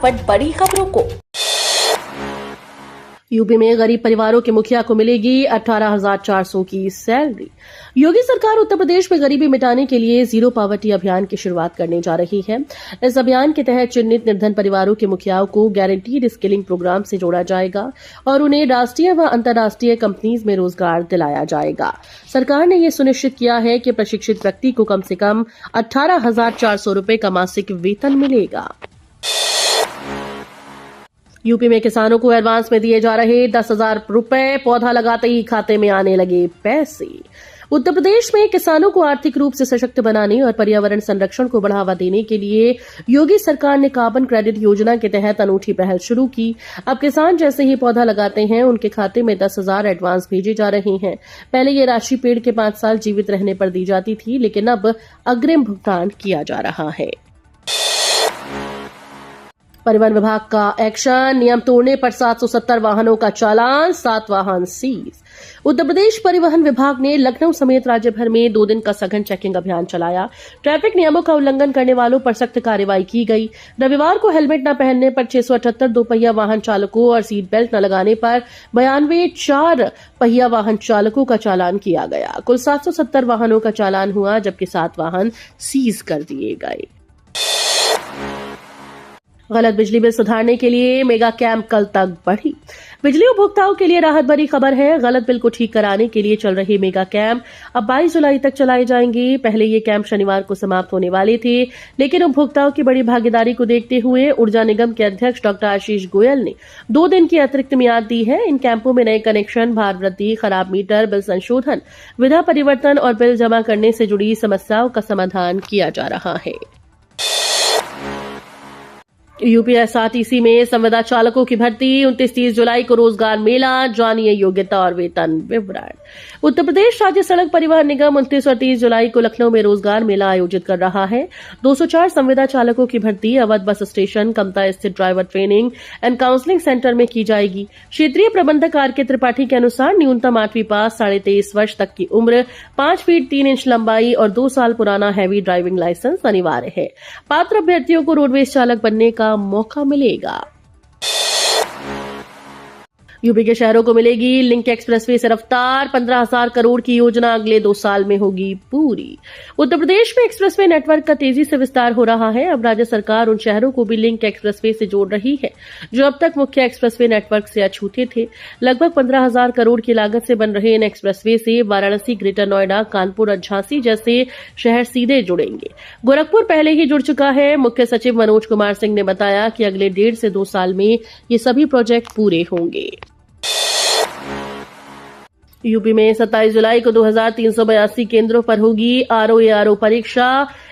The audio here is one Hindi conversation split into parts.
फटाफट बड़ी खबरों को। यूपी में गरीब परिवारों के मुखिया को मिलेगी 18,400 की सैलरी। योगी सरकार उत्तर प्रदेश में गरीबी मिटाने के लिए जीरो पॉवर्टी अभियान की शुरुआत करने जा रही है। इस अभियान के तहत चिन्हित निर्धन परिवारों के मुखियाओं को गारंटीड स्किलिंग प्रोग्राम से जोड़ा जाएगा और उन्हें राष्ट्रीय व अंतर्राष्ट्रीय कंपनीज में रोजगार दिलाया जाएगा। सरकार ने यह सुनिश्चित किया है कि प्रशिक्षित व्यक्ति को कम से कम 18,400 रुपए का मासिक वेतन मिलेगा। यूपी में किसानों को एडवांस में दिए जा रहे 10,000 रुपए, पौधा लगाते ही खाते में आने लगे पैसे। उत्तर प्रदेश में किसानों को आर्थिक रूप से सशक्त बनाने और पर्यावरण संरक्षण को बढ़ावा देने के लिए योगी सरकार ने कार्बन क्रेडिट योजना के तहत अनूठी पहल शुरू की। अब किसान जैसे ही पौधा लगाते हैं उनके खाते में 10,000 एडवांस भेजे जा रहे हैं। पहले ये राशि पेड़ के 5 साल जीवित रहने पर दी जाती थी, लेकिन अब अग्रिम भुगतान किया जा रहा है। परिवहन विभाग का एक्शन, नियम तोड़ने पर 770 वाहनों का चालान, 7 वाहन सीज। उत्तर प्रदेश परिवहन विभाग ने लखनऊ समेत राज्य भर में 2 दिन का सघन चेकिंग अभियान चलाया। ट्रैफिक नियमों का उल्लंघन करने वालों पर सख्त कार्रवाई की गई। रविवार को हेलमेट न पहनने पर 678 दोपहिया वाहन चालकों और सीट बेल्ट न लगाने पर 92 4 पहिया वाहन चालकों का चालान किया गया। कुल 770 वाहनों का चालान हुआ, जबकि 7 वाहन सीज कर दिए गए। गलत बिजली बिल सुधारने के लिए मेगा कैंप कल तक बढ़ी। बिजली उपभोक्ताओं के लिए राहत भरी खबर है। गलत बिल को ठीक कराने के लिए चल रहे मेगा कैंप अब 22 जुलाई तक चलाए जाएंगे। पहले ये कैंप शनिवार को समाप्त होने वाले थे, लेकिन उपभोक्ताओं की बड़ी भागीदारी को देखते हुए ऊर्जा निगम के अध्यक्ष डॉ आशीष गोयल ने 2 दिन की अतिरिक्त मियाद दी है। इन कैंपों में नए कनेक्शन, भार वृद्धि, खराब मीटर, बिल संशोधन, विधा परिवर्तन और बिल जमा करने से जुड़ी समस्याओं का समाधान किया जा रहा है। यूपीएसआरटीसी में संविदा चालकों की भर्ती, 29-30 जुलाई को रोजगार मेला, जानिए योग्यता और वेतन विवरण। उत्तर प्रदेश राज्य सड़क परिवहन निगम 29 और 30 जुलाई को लखनऊ में रोजगार मेला आयोजित कर रहा है। 204 संविदा चालकों की भर्ती अवध बस स्टेशन, कमता स्थित driver training and counselling centre में की जाएगी। क्षेत्रीय प्रबंधक आर.के. त्रिपाठी के अनुसार न्यूनतम 8वीं पास, 23.5 वर्ष तक की उम्र, 5 फीट 3 इंच लंबाई और 2 साल पुराना हैवी ड्राइविंग लाइसेंस अनिवार्य है। पात्र अभ्यर्थियों को रोडवेज चालक बनने का मौका मिलेगा। यूपी के शहरों को मिलेगी लिंक एक्सप्रेसवे से रफ्तार, 15,000 करोड़ की योजना अगले 2 साल में होगी पूरी। उत्तर प्रदेश में एक्सप्रेसवे नेटवर्क का तेजी से विस्तार हो रहा है। अब राज्य सरकार उन शहरों को भी लिंक एक्सप्रेसवे से जोड़ रही है जो अब तक मुख्य एक्सप्रेसवे नेटवर्क से अछूते थे। लगभग 15,000 करोड़ की लागत से बन रहे इन एक्सप्रेसवे से वाराणसी, ग्रेटर नोएडा, कानपुर और झांसी जैसे शहर सीधे जुड़ेंगे। गोरखपुर पहले ही जुड़ चुका है। मुख्य सचिव मनोज कुमार सिंह ने बताया कि अगले 1.5 से 2 साल में ये सभी प्रोजेक्ट पूरे होंगे। यूपी में 27 जुलाई को 2,382 केंद्रों पर होगी आरओ परीक्षा।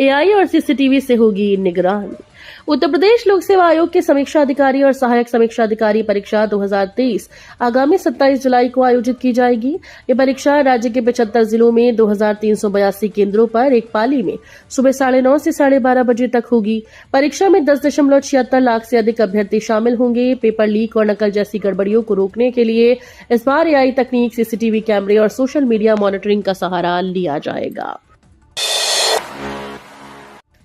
एआई और सीसीटीवी से होगी निगरानी। उत्तर प्रदेश लोक सेवा आयोग के समीक्षा अधिकारी और सहायक समीक्षा अधिकारी परीक्षा 2023 आगामी 27 जुलाई को आयोजित की जाएगी। ये परीक्षा राज्य के 75 जिलों में 2,382 केंद्रों पर एक पाली में सुबह 9:30 से 12:30 बजे तक होगी। परीक्षा में 10.76 लाख से अधिक अभ्यर्थी शामिल होंगे। पेपर लीक और नकल जैसी गड़बड़ियों को रोकने के लिए इस बार एआई तकनीक, सीसीटीवी कैमरे और सोशल मीडिया मॉनिटरिंग का सहारा लिया जाएगा।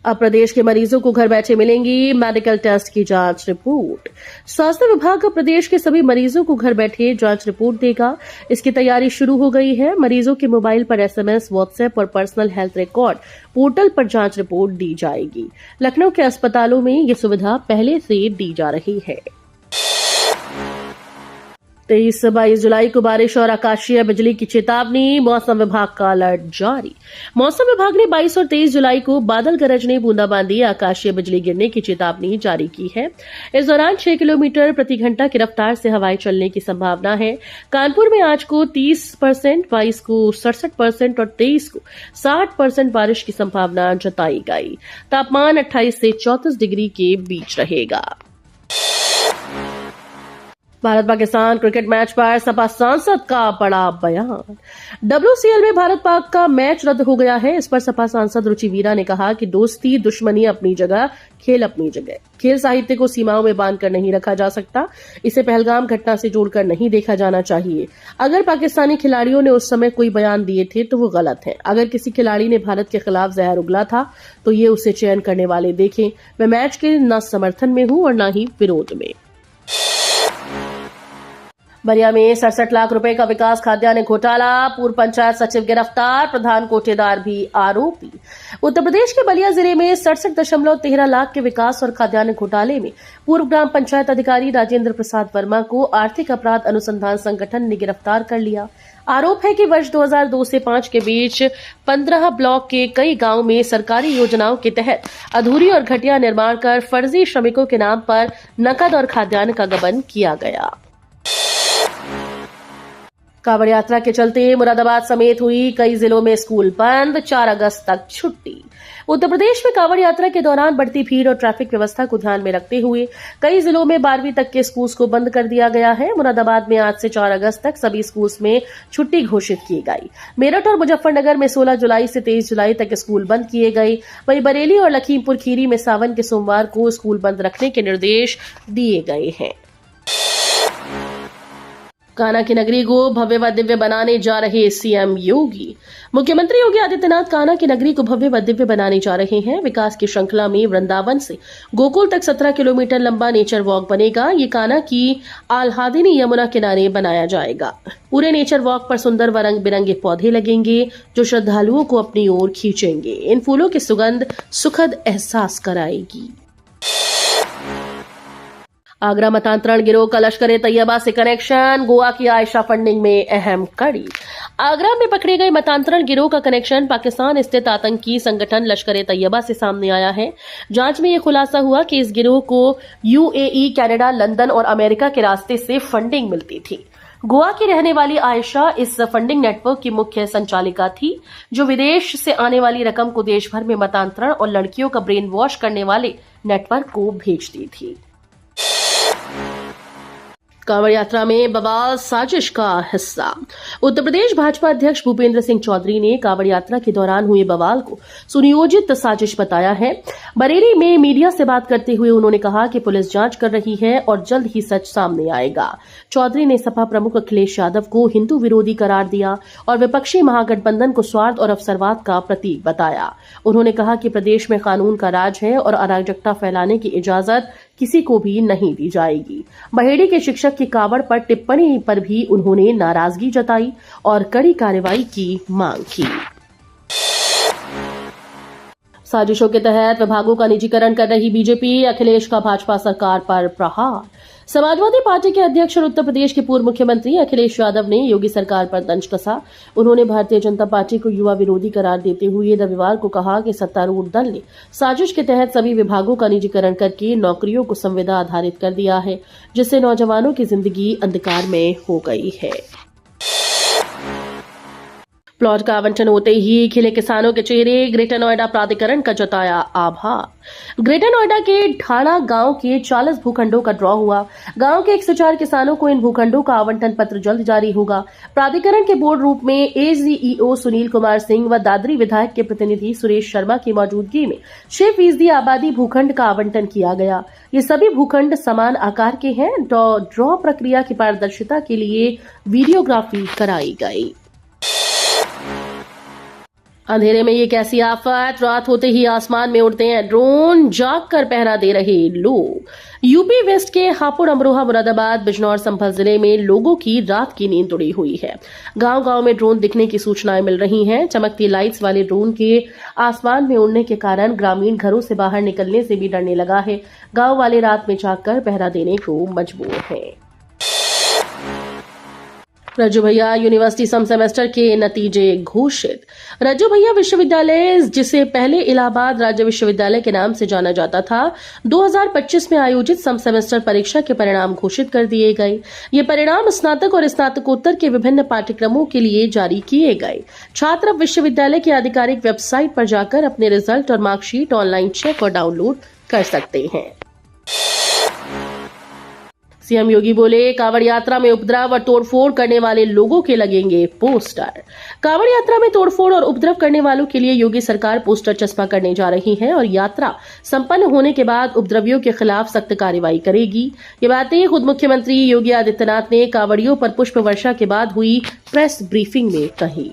अब प्रदेश के मरीजों को घर बैठे मिलेंगी मेडिकल टेस्ट की जांच रिपोर्ट। स्वास्थ्य विभाग अब प्रदेश के सभी मरीजों को घर बैठे जांच रिपोर्ट देगा। इसकी तैयारी शुरू हो गई है। मरीजों के मोबाइल पर एसएमएस, व्हाट्सएप और पर्सनल हेल्थ रिकॉर्ड पोर्टल पर जांच रिपोर्ट दी जाएगी। लखनऊ के अस्पतालों में ये सुविधा पहले से दी जा रही है। 23-22 जुलाई को बारिश और आकाशीय बिजली की चेतावनी, मौसम विभाग का अलर्ट जारी। मौसम विभाग ने 22 और 23 जुलाई को बादल गरजने, बूंदाबांदी, आकाशीय बिजली गिरने की चेतावनी जारी की है। इस दौरान 6 किलोमीटर प्रति घंटा की रफ्तार से हवाएं चलने की संभावना है। कानपुर में आज को 30%, 22 को 67% और 23 को 60% बारिश की संभावना जताई गई। तापमान 28 से 34 डिग्री के बीच रहेगा। भारत पाकिस्तान क्रिकेट मैच पर सपा सांसद का बड़ा बयान। WCL में भारत पाक का मैच रद्द हो गया है। इस पर सपा सांसद रुचि वीरा ने कहा कि दोस्ती दुश्मनी अपनी जगह, खेल अपनी जगह। खेल साहित्य को सीमाओं में बांधकर नहीं रखा जा सकता। इसे पहलगाम घटना से जोड़कर नहीं देखा जाना चाहिए। अगर पाकिस्तानी खिलाड़ियों ने उस समय कोई बयान दिए थे तो वो गलत है। अगर किसी खिलाड़ी ने भारत के खिलाफ जहर उगला था तो ये उसे चयन करने वाले देखें। मैं मैच के न समर्थन में हूं और न ही विरोध में। बलिया में 67 लाख रुपए का विकास खाद्यान्न घोटाला, पूर्व पंचायत सचिव गिरफ्तार, प्रधान कोटेदार भी आरोपी। उत्तर प्रदेश के बलिया जिले में 67.13 लाख के विकास और खाद्यान्न घोटाले में पूर्व ग्राम पंचायत अधिकारी राजेंद्र प्रसाद वर्मा को आर्थिक अपराध अनुसंधान संगठन ने गिरफ्तार कर लिया। आरोप है कि वर्ष 2002 से 5 के बीच 15 ब्लॉक के कई गांव में सरकारी योजनाओं के तहत अधूरी और घटिया निर्माण कर फर्जी श्रमिकों के नाम पर नकद और खाद्यान्न का गबन किया गया। कांवड़ यात्रा के चलते मुरादाबाद समेत हुई कई जिलों में स्कूल बंद, 4 अगस्त तक छुट्टी। उत्तर प्रदेश में कांवड़ यात्रा के दौरान बढ़ती भीड़ और ट्रैफिक व्यवस्था को ध्यान में रखते हुए कई जिलों में 12वीं तक के स्कूल्स को बंद कर दिया गया है। मुरादाबाद में आज से 4 अगस्त तक सभी स्कूल्स में छुट्टी घोषित की गई। मेरठ और मुजफ्फरनगर में 16 जुलाई से 23 जुलाई तक स्कूल बंद किए गए। वहीं बरेली और लखीमपुर खीरी में सावन के सोमवार को स्कूल बंद रखने के निर्देश दिए गए हैं। कान्हा की नगरी को भव्य व दिव्य बनाने जा रहे सीएम योगी। मुख्यमंत्री योगी आदित्यनाथ कान्हा की नगरी को भव्य व दिव्य बनाने जा रहे हैं। विकास की श्रृंखला में वृंदावन से गोकुल तक 17 किलोमीटर लंबा नेचर वॉक बनेगा। ये कान्हा की आह्लादिनी यमुना किनारे बनाया जाएगा। पूरे नेचर वॉक पर सुंदर व रंग बिरंगे पौधे लगेंगे जो श्रद्धालुओं को अपनी ओर खींचेंगे। इन फूलों की सुगंध सुखद एहसास कराएगी। आगरा मतांतरण गिरोह का लश्कर तैयबा से कनेक्शन, गोवा की आयशा फंडिंग में अहम कड़ी। आगरा में पकड़े गए मतांतरण गिरोह का कनेक्शन पाकिस्तान स्थित आतंकी संगठन लश्कर तैयबा से सामने आया है। जांच में यह खुलासा हुआ कि इस गिरोह को UAE, कनाडा, लंदन और अमेरिका के रास्ते से फंडिंग मिलती थी। गोवा की रहने वाली आयशा इस फंडिंग नेटवर्क की मुख्य संचालिका थी, जो विदेश से आने वाली रकम को देश भर में मतांतरण और लड़कियों का ब्रेन वॉश करने वाले नेटवर्क को भेजती थी। कांवड़ यात्रा में बवाल साजिश का हिस्सा। उत्तर प्रदेश भाजपा अध्यक्ष भूपेंद्र सिंह चौधरी ने कांवड़ यात्रा के दौरान हुए बवाल को सुनियोजित साजिश बताया है। बरेली में मीडिया से बात करते हुए उन्होंने कहा कि पुलिस जांच कर रही है और जल्द ही सच सामने आएगा। चौधरी ने सपा प्रमुख अखिलेश यादव को हिंदू विरोधी करार दिया और विपक्षी महागठबंधन को स्वार्थ और अवसरवाद का प्रतीक बताया। उन्होंने कहा कि प्रदेश में कानून का राज है और अराजकता फैलाने की इजाजत किसी को भी नहीं दी जाएगी। बहेड़ी के शिक्षक की कावड़ पर टिप्पणी पर भी उन्होंने नाराजगी जताई और कड़ी कार्रवाई की मांग की। साजिशों के तहत विभागों का निजीकरण कर रही बीजेपी, अखिलेश का भाजपा सरकार पर प्रहार। समाजवादी पार्टी के अध्यक्ष और उत्तर प्रदेश के पूर्व मुख्यमंत्री अखिलेश यादव ने योगी सरकार पर तंज कसा। उन्होंने भारतीय जनता पार्टी को युवा विरोधी करार देते हुए रविवार को कहा कि सत्तारूढ़ दल ने साजिश के तहत सभी विभागों का निजीकरण करके नौकरियों को संविदा आधारित कर दिया है, जिससे नौजवानों की जिंदगी अंधकार में हो गई है। प्लॉट का आवंटन होते ही खिले किसानों के चेहरे, ग्रेटर नोएडा प्राधिकरण का जताया आभार। ग्रेटर नोएडा के ढाणा गांव के 40 भूखंडों का ड्रॉ हुआ। गांव के 104 किसानों को इन भूखंडों का आवंटन पत्र जल्द जारी होगा। प्राधिकरण के बोर्ड रूप में AGEO सुनील कुमार सिंह व दादरी विधायक के प्रतिनिधि सुरेश शर्मा की मौजूदगी में 6% आबादी भूखंड का आवंटन किया गया। ये सभी भूखंड समान आकार के हैं। ड्रॉ प्रक्रिया की पारदर्शिता के लिए वीडियोग्राफी कराई गई। अंधेरे में ये कैसी आफत, रात होते ही आसमान में उड़ते हैं ड्रोन, जाग कर पहरा दे रहे लोग। यूपी वेस्ट के हापुड़, अमरोहा, मुरादाबाद, बिजनौर, संभल जिले में लोगों की रात की नींद उड़ी हुई है। गांव-गांव में ड्रोन दिखने की सूचनाएं मिल रही हैं। चमकती लाइट्स वाले ड्रोन के आसमान में उड़ने के कारण ग्रामीण घरों से बाहर निकलने से भी डरने लगा है। गांव वाले रात में जागकर पहरा देने को मजबूर हैं। रज्जू भैया यूनिवर्सिटी सम सेमेस्टर के नतीजे घोषित। रज्जू भैया विश्वविद्यालय, जिसे पहले इलाहाबाद राज्य विश्वविद्यालय के नाम से जाना जाता था, 2025 में आयोजित सम सेमेस्टर परीक्षा के परिणाम घोषित कर दिए गए। ये परिणाम स्नातक और स्नातकोत्तर के विभिन्न पाठ्यक्रमों के लिए जारी किए गए। छात्र अब विश्वविद्यालय की आधिकारिक वेबसाइट पर जाकर अपने रिजल्ट और मार्कशीट ऑनलाइन चेक और डाउनलोड कर सकते हैं। सीएम योगी बोले, कांवड़ यात्रा में उपद्रव और तोड़फोड़ करने वाले लोगों के लगेंगे पोस्टर। कांवड़ यात्रा में तोड़फोड़ और उपद्रव करने वालों के लिए योगी सरकार पोस्टर चस्पा करने जा रही है और यात्रा संपन्न होने के बाद उपद्रवियों के खिलाफ सख्त कार्रवाई करेगी। ये बातें खुद मुख्यमंत्री योगी आदित्यनाथ ने कांवड़ियों पर पुष्प वर्षा के बाद हुई प्रेस ब्रीफिंग में कही।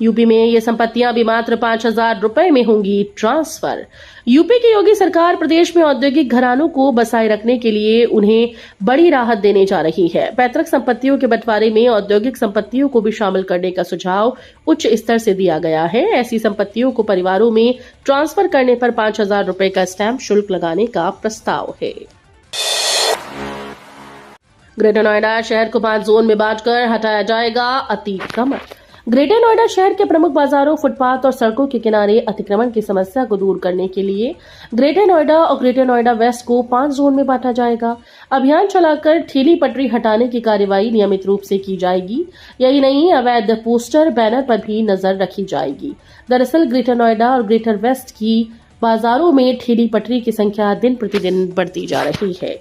यूपी में ये संपत्तियां भी मात्र 5,000 रुपए में होंगी ट्रांसफर। यूपी की योगी सरकार प्रदेश में औद्योगिक घरानों को बसाए रखने के लिए उन्हें बड़ी राहत देने जा रही है। पैतृक संपत्तियों के बंटवारे में औद्योगिक संपत्तियों को भी शामिल करने का सुझाव उच्च स्तर से दिया गया है। ऐसी संपत्तियों को परिवारों में ट्रांसफर करने पर 5,000 रुपए का स्टैंप शुल्क लगाने का प्रस्ताव है। ग्रेटर नोएडा शहर को 5 जोन में बांटकर हटाया जाएगा अतिक्रमण। ग्रेटर नोएडा शहर के प्रमुख बाजारों, फुटपाथ और सड़कों के किनारे अतिक्रमण की समस्या को दूर करने के लिए ग्रेटर नोएडा और ग्रेटर नोएडा वेस्ट को 5 जोन में बांटा जाएगा। अभियान चलाकर ठेली पटरी हटाने की कार्यवाही नियमित रूप से की जाएगी। यही नहीं, अवैध पोस्टर, बैनर पर भी नजर रखी जाएगी। दरअसल ग्रेटर नोएडा और ग्रेटर वेस्ट की बाजारों में ठेली पटरी की संख्या दिन प्रतिदिन बढ़ती जा रही है।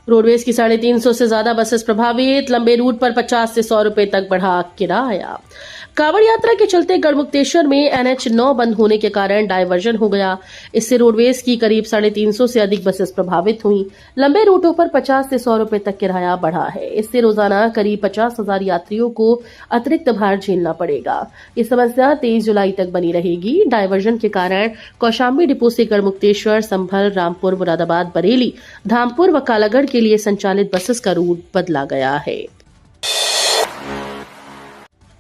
रोडवेज की 350 से ज्यादा बसेस प्रभावित। लंबे रूट पर 50 से 100 रुपए तक बढ़ा किराया। कांवड़ यात्रा के चलते गढ़मुक्तेश्वर में NH9 बंद होने के कारण डायवर्जन हो गया। इससे रोडवेज की करीब 350 से अधिक बसेस प्रभावित हुई। लंबे रूटों पर 50 से 100 रुपए तक किराया बढ़ा है। इससे रोजाना करीब 50,000 यात्रियों को अतिरिक्त भार झेलना पड़ेगा। ये समस्या 23 जुलाई तक बनी रहेगी। डायवर्जन के कारण कौशाम्बी डिपो से गढ़मुक्तेश्वर, संभल, रामपुर, मुरादाबाद, बरेली, धामपुर व कालागढ़ के लिए संचालित बसेस का रूट बदला गया है।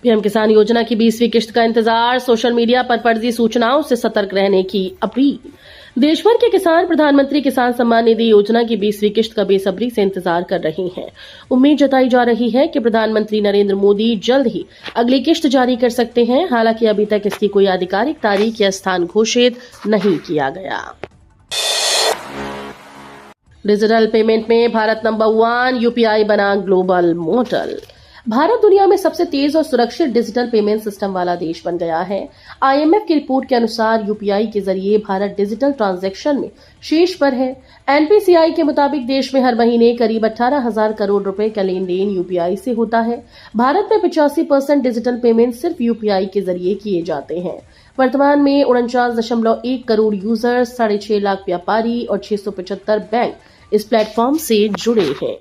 पीएम किसान योजना की 20वीं किश्त का इंतजार। सोशल मीडिया पर फर्जी सूचनाओं से सतर्क रहने की अपील। देश भर के किसान प्रधानमंत्री किसान सम्मान निधि योजना की 20वीं किश्त का बेसब्री से इंतजार कर रहे हैं। उम्मीद जताई जा रही है कि प्रधानमंत्री नरेंद्र मोदी जल्द ही अगली किश्त जारी कर सकते हैं। हालांकि अभी तक इसकी कोई आधिकारिक तारीख या स्थान घोषित नहीं किया गया। डिजिटल पेमेंट में भारत नंबर 1, यूपीआई बना ग्लोबल मॉडल। भारत दुनिया में सबसे तेज और सुरक्षित डिजिटल पेमेंट सिस्टम वाला देश बन गया है। IMF की रिपोर्ट के अनुसार यूपीआई के जरिए भारत डिजिटल ट्रांजैक्शन में शीर्ष पर है। NPCI के मुताबिक देश में हर महीने करीब 18,000 करोड़ रुपए का लेन देन यूपीआई से होता है। भारत में 85% डिजिटल पेमेंट सिर्फ यूपीआई के जरिए किए जाते हैं। वर्तमान में 49.1 करोड़ यूजर्स, 6.5 लाख व्यापारी और 675 बैंक इस प्लेटफॉर्म से जुड़े हैं।